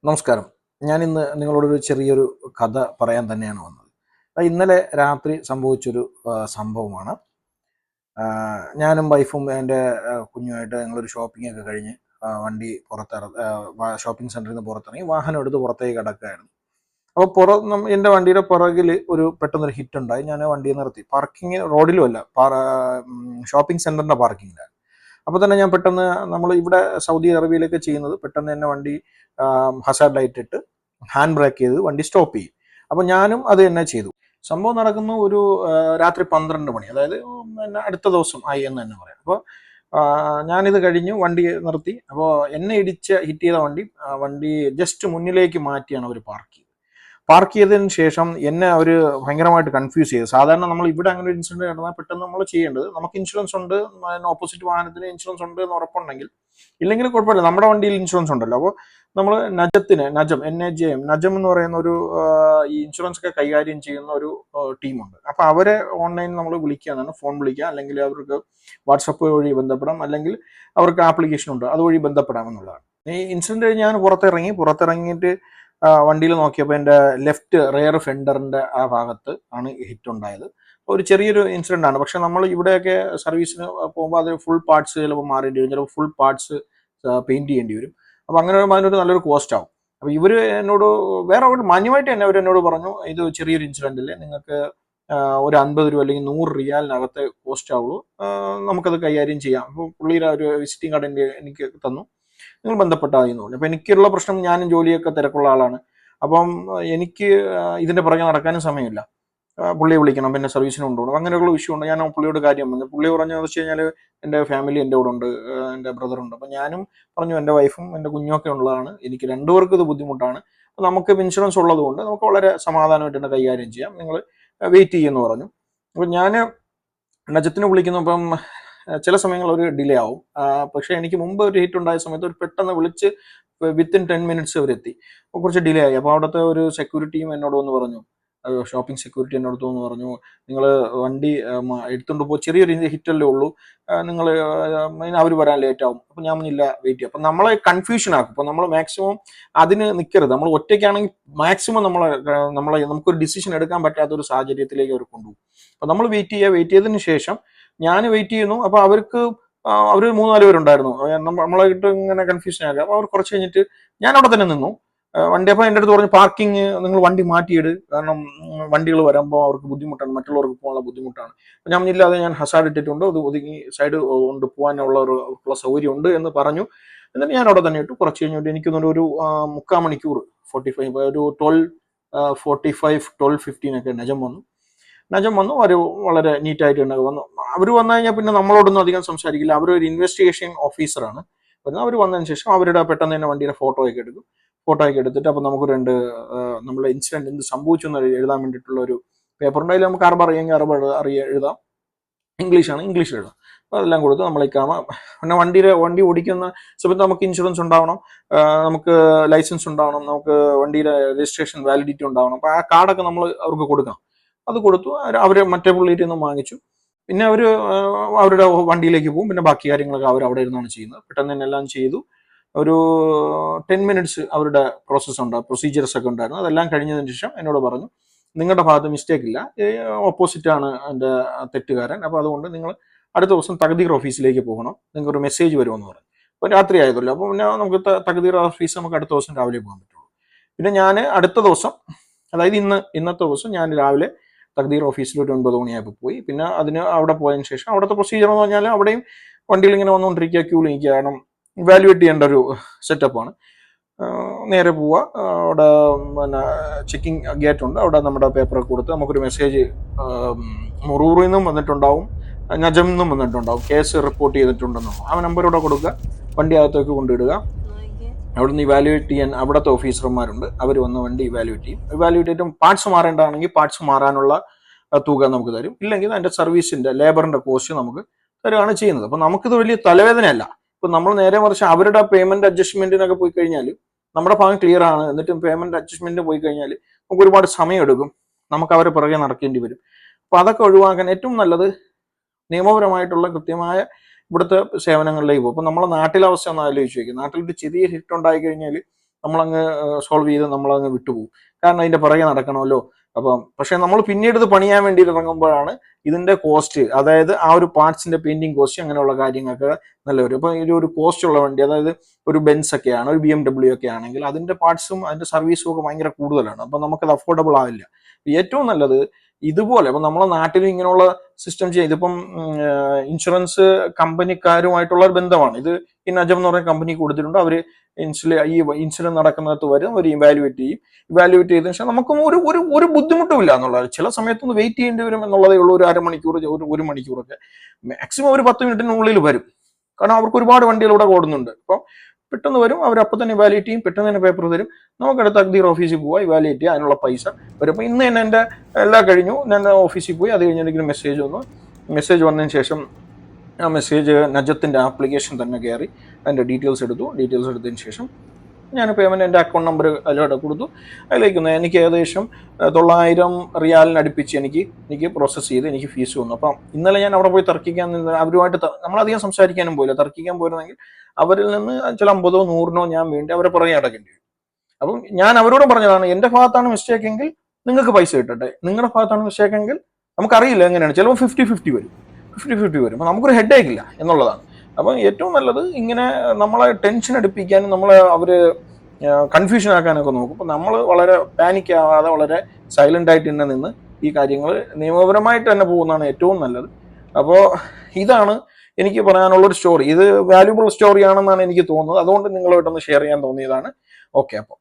നമസ്കാരം. ഞാനിന്ന് നിങ്ങളോടൊരു ചെറിയൊരു കഥ പറയാൻ തന്നെയാണ് വന്നത്. ഇന്നലെ രാത്രി സംഭവിച്ചൊരു സംഭവമാണ്. ഞാനും വൈഫും എൻ്റെ കുഞ്ഞുമായിട്ട് ഞങ്ങളൊരു ഷോപ്പിംഗൊക്കെ കഴിഞ്ഞ് വണ്ടി ഷോപ്പിംഗ് സെൻറ്ററിൽ നിന്ന് പുറത്തിറങ്ങി വാഹനം എടുത്ത് പുറത്തേക്ക് കിടക്കുകയായിരുന്നു. അപ്പോൾ എൻ്റെ വണ്ടിയുടെ പുറകിൽ പെട്ടെന്നൊരു ഹിറ്റുണ്ടായി. ഞാൻ വണ്ടി നിർത്തി. പാർക്കിങ് റോഡിലുമല്ല, ഷോപ്പിംഗ് സെൻറ്ററിൻ്റെ പാർക്കിങ്ങിലാണ്. അപ്പോൾ തന്നെ ഞാൻ പെട്ടെന്ന്, നമ്മൾ ഇവിടെ സൗദി അറേബ്യയിലൊക്കെ ചെയ്യുന്നത്, പെട്ടെന്ന് തന്നെ വണ്ടി ഹസാർഡ് ലൈറ്റ് ഇട്ട് ഹാൻഡ് ബ്രേക്ക് ചെയ്ത് വണ്ടി സ്റ്റോപ്പ് ചെയ്യും. അപ്പോൾ ഞാനും അത് തന്നെ ചെയ്തു. സംഭവം നടക്കുന്ന ഒരു രാത്രി 12 മണി, അതായത് പിന്നെ അടുത്ത ദിവസം ആയി എന്ന് തന്നെ പറയാം. അപ്പോൾ ഞാനിത് കഴിഞ്ഞ് വണ്ടി നിർത്തി. അപ്പോൾ എന്നെ ഹിറ്റ് ചെയ്ത വണ്ടി ജസ്റ്റ് മുന്നിലേക്ക് മാറ്റിയാണ് അവർ പാർക്ക് ചെയ്തതിന് ശേഷം എന്നെ അവർ ഭയങ്കരമായിട്ട് കൺഫ്യൂസ് ചെയ്തു. സാധാരണ നമ്മൾ ഇവിടെ അങ്ങനെ ഒരു ഇൻസിഡന്റ് നടന്നാൽ പെട്ടെന്ന് നമ്മൾ ചെയ്യേണ്ടത്, നമുക്ക് ഇൻഷുറൻസ് ഉണ്ട്, ഓപ്പോസിറ്റ് വാഹനത്തിന് ഇൻഷുറൻസ് ഉണ്ട് എന്ന് ഉറപ്പുണ്ടെങ്കിൽ, ഇല്ലെങ്കിൽ കുഴപ്പമില്ല, നമ്മുടെ വണ്ടിയിൽ ഇൻഷുറൻസ് ഉണ്ടല്ലോ. അപ്പോൾ നമ്മൾ നജം എന്ന് പറയുന്ന ഒരു ഈ ഇൻഷുറൻസ് ഒക്കെ കൈകാര്യം ചെയ്യുന്ന ഒരു ടീമുണ്ട്. അപ്പോൾ അവരെ ഓൺലൈനിൽ നമ്മൾ വിളിക്കുക, ഫോൺ വിളിക്കുക, അല്ലെങ്കിൽ അവർക്ക് വാട്സപ്പ് വഴി ബന്ധപ്പെടാം, അല്ലെങ്കിൽ അവർക്ക് ആപ്ലിക്കേഷൻ ഉണ്ട്, അതുവഴി ബന്ധപ്പെടാം എന്നുള്ളതാണ്. ഈ ഇൻസിഡന്റ് കഴിഞ്ഞ് ഞാൻ പുറത്തിറങ്ങിയിട്ട് വണ്ടിയിൽ നോക്കിയപ്പോൾ എൻ്റെ ലെഫ്റ്റ് റിയർ ഫെൻഡറിൻ്റെ ആ ഭാഗത്ത് ആണ് ഹിറ്റ് ഉണ്ടായത്. ഒരു ചെറിയൊരു ഇൻസിഡൻ്റ് ആണ്. പക്ഷെ നമ്മൾ ഇവിടെയൊക്കെ സർവീസിന് പോകുമ്പോൾ അത് ഫുൾ പാർട്സ് ചിലപ്പോൾ മാറേണ്ടി വരും, ചിലപ്പോൾ ഫുൾ പാർട്സ് പെയിൻറ്റ് ചെയ്യേണ്ടി വരും. അപ്പോൾ അങ്ങനെ വരുമ്പോൾ അതിനൊരു നല്ലൊരു കോസ്റ്റ് ആവും. അപ്പോൾ ഇവർ എന്നോട് വേറെ ഒരു മാന്യമായിട്ട് തന്നെ അവരെന്നോട് പറഞ്ഞു, ഇത് ചെറിയൊരു ഇൻസിഡൻ്റ് അല്ലേ, നിങ്ങൾക്ക് ഒരു 50 രൂപ അല്ലെങ്കിൽ 100 റിയാലിനകത്തെ കോസ്റ്റ് ആവുള്ളൂ, നമുക്കത് കൈകാര്യം ചെയ്യാം. അപ്പോൾ പുള്ളിയുടെ ഒരു വിസിറ്റിംഗ് കാർഡ് എനിക്ക് തന്നു, നിങ്ങൾ ബന്ധപ്പെട്ടാൽ മതി എന്ന് പറഞ്ഞു. അപ്പം എനിക്കുള്ള പ്രശ്നം, ഞാനും ജോലിയൊക്കെ തിരക്കുള്ള ആളാണ്. അപ്പം എനിക്ക് ഇതിൻ്റെ പുറകെ നടക്കാനും സമയമില്ല. പുള്ളിയെ വിളിക്കണം, പിന്നെ സർവീസിന് കൊണ്ടുപോകണം, അങ്ങനെയുള്ള ഇഷ്യൂ ഉണ്ട്. ഞാൻ പുള്ളിയോട് കാര്യം പറഞ്ഞു. പുള്ളി പറഞ്ഞതെന്ന് വെച്ച് കഴിഞ്ഞാൽ എൻ്റെ ഫാമിലി എൻ്റെ കൂടെ ഉണ്ട്, എൻ്റെ ബ്രദറുണ്ട്. അപ്പം ഞാനും പറഞ്ഞു, എൻ്റെ വൈഫും എൻ്റെ കുഞ്ഞൊക്കെ ഉള്ളതാണ്, എനിക്ക് രണ്ടുപേർക്കും ഇത് ബുദ്ധിമുട്ടാണ്, അപ്പോൾ നമുക്ക് ഇൻഷുറൻസ് ഉള്ളത് കൊണ്ട് നമുക്ക് വളരെ സമാധാനമായിട്ട് തന്നെ കൈകാര്യം ചെയ്യാം, നിങ്ങൾ വെയിറ്റ് ചെയ്യുമെന്ന് പറഞ്ഞു. അപ്പം ഞാൻ നജത്തിന് വിളിക്കുന്നു. അപ്പം ചില സമയങ്ങൾ ഒരു ഡിലേ ആവും. പക്ഷേ എനിക്ക് മുമ്പ് ഒരു ഹിറ്റ് ഉണ്ടായ സമയത്ത് ഒരു പെട്ടെന്ന് വിളിച്ച് വിത്തിൻ 10 മിനിറ്റ്സ് അവരെത്തി. അപ്പോൾ കുറച്ച് ഡിലേ ആയി. അപ്പോൾ അവിടുത്തെ ഒരു സെക്യൂരിറ്റിയും എന്നോട് വന്ന് പറഞ്ഞു, ഷോപ്പിംഗ് സെക്യൂരിറ്റി എന്നോട് വന്ന് പറഞ്ഞു, നിങ്ങൾ വണ്ടി എടുത്തുകൊണ്ട് പോകും, ചെറിയൊരു ഹിറ്റല്ലേ ഉള്ളൂ, നിങ്ങൾ അവർ വരാൻ ലേറ്റ് ആവും. അപ്പം ഞാൻ പറഞ്ഞില്ല, വെയിറ്റ് ചെയ്യും. അപ്പം നമ്മളെ കൺഫ്യൂഷൻ ആക്കും. അപ്പോൾ നമ്മൾ മാക്സിമം അതിന് നിൽക്കരുത്. നമ്മൾ ഒറ്റയ്ക്കാണെങ്കിൽ മാക്സിമം നമുക്കൊരു ഡിസിഷൻ എടുക്കാൻ പറ്റാത്ത ഒരു സാഹചര്യത്തിലേക്ക് അവർ കൊണ്ടുപോകും. അപ്പം നമ്മൾ വെയിറ്റ് ചെയ്തതിന് ശേഷം ഞാൻ വെയിറ്റ് ചെയ്യുന്നു. അപ്പോൾ അവർ 3-4 പേരുണ്ടായിരുന്നു. നമ്മളായിട്ട് ഇങ്ങനെ കൺഫ്യൂഷൻ ആക്കുക. അപ്പോൾ അവർ കുറച്ച് കഴിഞ്ഞിട്ട് ഞാൻ അവിടെ തന്നെ നിന്നു വണ്ടി. അപ്പോൾ എൻ്റെ അടുത്ത് പറഞ്ഞു, പാർക്കിംഗ് നിങ്ങൾ വണ്ടി മാറ്റിയിട്, കാരണം വണ്ടികൾ വരുമ്പോൾ അവർക്ക് ബുദ്ധിമുട്ടാണ്, മറ്റുള്ളവർക്ക് പോകാനുള്ള ബുദ്ധിമുട്ടാണ്. അപ്പോൾ ഞാൻ ഇല്ലാതെ ഞാൻ ഹസാർഡ് ഇട്ടിട്ടുണ്ട്, അത് ഒതുങ്ങി സൈഡ് കൊണ്ട് പോകാനുള്ള ഉള്ള സൗകര്യം ഉണ്ട് എന്ന് പറഞ്ഞു. എന്നിട്ട് ഞാൻ അവിടെ തന്നെ ഇട്ടു. കുറച്ച് കഴിഞ്ഞിട്ട് എനിക്കൊന്നൊരു 3/4 മണിക്കൂർ, 45 ഒരു 12:45 12:15 ഒക്കെ നജം വന്നു. അവർ വളരെ നീറ്റായിട്ട് തന്നെ വന്നു. അവർ വന്നു കഴിഞ്ഞാൽ പിന്നെ നമ്മളോടൊന്നും അധികം സംസാരിക്കില്ല. അവരൊരു ഇൻവെസ്റ്റിഗേഷൻ ഓഫീസറാണ്. അവർ വന്നതിന് ശേഷം അവരുടെ പെട്ടെന്ന് തന്നെ വണ്ടിയുടെ ഫോട്ടോ ഒക്കെ എടുത്തിട്ട് അപ്പോൾ നമുക്ക് നമ്മളെ ഇൻസിഡന്റ് എന്ത് സംഭവിച്ചു എന്ന് എഴുതാൻ വേണ്ടിയിട്ടുള്ള ഒരു പേപ്പർ ഉണ്ട്. അതിൽ നമുക്ക് അറബ് എഴുതാം, ഇംഗ്ലീഷ് എഴുതാം. അപ്പോൾ അതെല്ലാം കൊടുത്ത് നമ്മളേക്കാണ്. പിന്നെ വണ്ടി ഓടിക്കുന്ന സമയത്ത് നമുക്ക് ഇൻഷുറൻസ് ഉണ്ടാവണം, നമുക്ക് ലൈസൻസ് ഉണ്ടാവണം, നമുക്ക് വണ്ടിയുടെ രജിസ്ട്രേഷൻ വാലിഡിറ്റി ഉണ്ടാവണം. അപ്പോൾ ആ കാർഡൊക്കെ നമ്മൾ അവർക്ക് കൊടുക്കണം. അത് കൊടുത്തു. അവർ മറ്റേ പുള്ളിയിൽ നിന്നും വാങ്ങിച്ചു. പിന്നെ അവർ അവരുടെ വണ്ടിയിലേക്ക് പോകും. പിന്നെ ബാക്കി കാര്യങ്ങളൊക്കെ അവർ അവിടെ ഇരുന്നാണ് ചെയ്യുന്നത്. പെട്ടെന്ന് തന്നെ എല്ലാം ചെയ്തു. ഒരു 10 മിനിറ്റ്സ് അവരുടെ പ്രൊസീജിയേഴ്സ് ഒക്കെ ഉണ്ടായിരുന്നു. അതെല്ലാം കഴിഞ്ഞതിന് ശേഷം എന്നോട് പറഞ്ഞു, നിങ്ങളുടെ ഭാഗത്ത് മിസ്റ്റേക്ക് ഇല്ല, ഓപ്പോസിറ്റാണ് എൻ്റെ തെറ്റുകാരൻ. അപ്പോൾ അതുകൊണ്ട് നിങ്ങൾ അടുത്ത ദിവസം തഖ്ദീർ ഓഫീസിലേക്ക് പോകണം, നിങ്ങൾക്കൊരു മെസ്സേജ് വരുമെന്ന് പറഞ്ഞു. അപ്പോൾ രാത്രി ആയതല്ലോ, അപ്പോൾ പിന്നെ നമുക്ക് തഖ്ദീർ ഓഫീസ് നമുക്ക് അടുത്ത ദിവസം രാവിലെ പോകാൻ പറ്റുള്ളൂ. പിന്നെ ഞാൻ അടുത്ത ദിവസം, അതായത് ഇന്നത്തെ ദിവസം ഞാൻ രാവിലെ തഖ്ദീർ ഓഫീസിൽ ഒരു 9 മണിയായപ്പോൾ പോയി. പിന്നെ അവിടെ പോയതിന് ശേഷം അവിടുത്തെ പ്രൊസീജിയർ എന്ന് പറഞ്ഞാൽ അവിടെയും വണ്ടിയിൽ ഇങ്ങനെ വന്നുകൊണ്ടിരിക്കുക, ക്യൂ നിൽക്കുക, കാരണം ഇവാലുവേറ്റ് ചെയ്യേണ്ട ഒരു സെറ്റപ്പാണ്. നേരെ പോവുക, അവിടെ പിന്നെ ചെക്കിങ് ഗേറ്റ് ഉണ്ട്, അവിടെ നമ്മുടെ പേപ്പറൊക്കെ കൊടുത്ത് നമുക്കൊരു മെസ്സേജ് മുറൂറിൽ നിന്നും വന്നിട്ടുണ്ടാവും, നജം നിന്നും വന്നിട്ടുണ്ടാവും, കേസ് റിപ്പോർട്ട് ചെയ്തിട്ടുണ്ടെന്നോ ആ നമ്പറോടെ കൊടുക്കുക, വണ്ടി അകത്തേക്ക് കൊണ്ടിടുക. അവിടുന്ന് ഇവാലുവേറ്റ് ചെയ്യാൻ അവിടുത്തെ ഓഫീസർമാരുണ്ട്, അവർ വന്ന് വണ്ടി ഇവാലുവേറ്റ് ചെയ്യും. പാർട്സ് മാറേണ്ടതാണെങ്കിൽ പാർട്സ് മാറാനുള്ള തുക നമുക്ക് തരും, ഇല്ലെങ്കിൽ അതിൻ്റെ സർവീസിൻ്റെ ലേബറിൻ്റെ കോസ്റ്റ് നമുക്ക് തരുകയാണ് ചെയ്യുന്നത്. അപ്പോൾ നമുക്കിത് വലിയ തലവേദനയല്ല. ഇപ്പം നമ്മൾ നേരെ മറിച്ച് അവരുടെ പേയ്മെൻറ്റ് അഡ്ജസ്റ്റ്മെൻറ്റിനൊക്കെ പോയി കഴിഞ്ഞാൽ നമ്മുടെ ഭാഗം ക്ലിയർ ആണ്, എന്നിട്ടും പേയ്മെൻറ്റ് അഡ്ജസ്റ്റ്മെൻറ്റിന് പോയി കഴിഞ്ഞാൽ നമുക്ക് ഒരുപാട് സമയം എടുക്കും, നമുക്ക് അവരെ പുറകെ നടക്കേണ്ടി വരും. അപ്പോൾ അതൊക്കെ ഒഴിവാക്കാൻ ഏറ്റവും നല്ലത് നിയമപരമായിട്ടുള്ള കൃത്യമായ ഇവിടുത്തെ സേവനങ്ങളിലേക്ക് പോകും. അപ്പോൾ നമ്മളെ നാട്ടിലെ അവസ്ഥ ഒന്ന് ആലോചിച്ച് നോക്കും. നാട്ടിലൊരു ചെറിയ ഹിറ്റ് ഉണ്ടായി കഴിഞ്ഞാൽ നമ്മളങ്ങ് സോൾവ് ചെയ്ത് നമ്മളങ്ങ് വിട്ടുപോകും. കാരണം അതിന്റെ പുറകെ നടക്കണമല്ലോ. അപ്പം പക്ഷെ നമ്മൾ പിന്നീട് ഇത് പണിയാൻ വേണ്ടി ഇറങ്ങുമ്പോഴാണ് ഇതിന്റെ കോസ്റ്റ്, അതായത് ആ ഒരു പാർട്സിന്റെ പെയിന്റിങ് കോസ്റ്റ് അങ്ങനെയുള്ള കാര്യങ്ങൾക്ക് നല്ല വരും. ഇപ്പൊ ഒരു കോസ്റ്റ് ഉള്ള വണ്ടി, അതായത് ഒരു ബെൻസ് ഒക്കെയാണ്, ഒരു BMW ഒക്കെ ആണെങ്കിൽ അതിന്റെ പാർട്സും അതിന്റെ സർവീസും ഒക്കെ ഭയങ്കര കൂടുതലാണ്. അപ്പൊ നമുക്കത് അഫോർഡബിൾ ആവില്ല. ഏറ്റവും നല്ലത് ഇതുപോലെ ഇപ്പൊ നമ്മളെ നാട്ടിൽ ഇങ്ങനെയുള്ള സിസ്റ്റം ചെയ്ത് ഇപ്പം ഇൻഷുറൻസ് കമ്പനിക്കാരുമായിട്ടുള്ള ഒരു ബന്ധമാണ് ഇത്. ഈ നജം എന്ന് പറയുന്ന കമ്പനി കൊടുത്തിട്ടുണ്ട്. അവര് ഈ ഇൻസിഡന്റ് നടക്കുന്നിടത്ത് വരും, അവർ ഇവാലുവേറ്റ് ചെയ്യും. ഇവാലുവേറ്റ് ചെയ്തതിനു ശേഷം നമുക്കും ഒരു ബുദ്ധിമുട്ടും ഇല്ല എന്നുള്ളത്. ചില സമയത്തൊന്ന് വെയിറ്റ് ചെയ്യേണ്ടി വരും എന്നുള്ളതേ ഉള്ളൂ. ഒരു അരമണിക്കൂർ, ഒരു മണിക്കൂറൊക്കെ, മാക്സിമം ഒരു 10 മിനിറ്റിനുള്ളിൽ വരും. കാരണം അവർക്ക് ഒരുപാട് വണ്ടികൾ ഇവിടെ ഓടുന്നുണ്ട്. അപ്പം പെട്ടെന്ന് വരും, അവർ അപ്പം തന്നെ ഇവാലുവേറ്റ് ചെയ്യും, പെട്ടെന്ന് തന്നെ പേപ്പർ തരും. നമുക്കടുത്ത് അഗ്ദീർ ഓഫീസിൽ പോവുക, ഇവാലുവേറ്റ് ചെയ്യുക, അതിനുള്ള പൈസ വരും. അപ്പം ഇന്ന് തന്നെ എൻ്റെ എല്ലാം കഴിഞ്ഞു. ഞാൻ ഓഫീസിൽ പോയി, അത് കഴിഞ്ഞെങ്കിലും മെസ്സേജ് വന്നു. മെസ്സേജ് വന്നതിന് ശേഷം ആ മെസ്സേജ് നജത്തിൻ്റെ ആപ്ലിക്കേഷൻ തന്നെ കയറി അതിൻ്റെ ഡീറ്റെയിൽസ് എടുത്തതിന് ശേഷം ഞാൻ പേയ്മെൻറ്റ് എൻ്റെ അക്കൗണ്ട് നമ്പർ അതിലോട്ട് കൊടുത്തു. അതിലേക്ക് എനിക്ക് ഏകദേശം 900 റിയാലിന് അടുപ്പിച്ച് എനിക്ക് പ്രോസസ്സ് ചെയ്ത് എനിക്ക് ഫീസ് വന്നു. അപ്പം ഇന്നലെ ഞാൻ അവിടെ പോയി തർക്കിക്കാൻ നിന്ന് അവരുമായിട്ട് നമ്മളധികം സംസാരിക്കാനും പോയില്ല. തർക്കിക്കാൻ പോയിരുന്നെങ്കിൽ അവരിൽ നിന്ന് ചില 50-ഓ 100-നോ ഞാൻ വേണ്ടി അവരെ പുറകെ അടക്കേണ്ടി വരും. അപ്പം ഞാൻ അവരോടും പറഞ്ഞതാണ്, എൻ്റെ ഭാഗത്താണ് മിസ്റ്റേക്ക് എങ്കിൽ നിങ്ങൾക്ക് പൈസ കിട്ടട്ടെ, നിങ്ങളുടെ ഭാഗത്താണ് മിസ്റ്റേക്ക് എങ്കിൽ നമുക്കറിയില്ല എങ്ങനെയാണ്, ചിലപ്പോൾ 50-50 വരും. അപ്പം നമുക്കൊരു ഹെഡ് ഏക്കില്ല എന്നുള്ളതാണ്. അപ്പം ഏറ്റവും നല്ലത് ഇങ്ങനെ നമ്മളെ ടെൻഷൻ അടുപ്പിക്കാനും നമ്മളെ അവര് കൺഫ്യൂഷൻ ആക്കാനൊക്കെ നോക്കും. അപ്പം നമ്മൾ വളരെ പാനിക് ആവാതെ വളരെ സൈലന്റ് ആയിട്ട് തന്നെ നിന്ന് ഈ കാര്യങ്ങൾ നിയമപരമായിട്ട് തന്നെ പോകുന്നതാണ് ഏറ്റവും നല്ലത്. അപ്പോൾ ഇതാണ് എനിക്ക് പറയാനുള്ളൊരു സ്റ്റോറി. ഇത് വാല്യുബിൾ സ്റ്റോറി ആണെന്നാണ് എനിക്ക് തോന്നുന്നത്. അതുകൊണ്ട് നിങ്ങളുമായിട്ടൊന്ന് ഷെയർ ചെയ്യാൻ തോന്നിയതാണ്. ഓക്കെ, അപ്പോൾ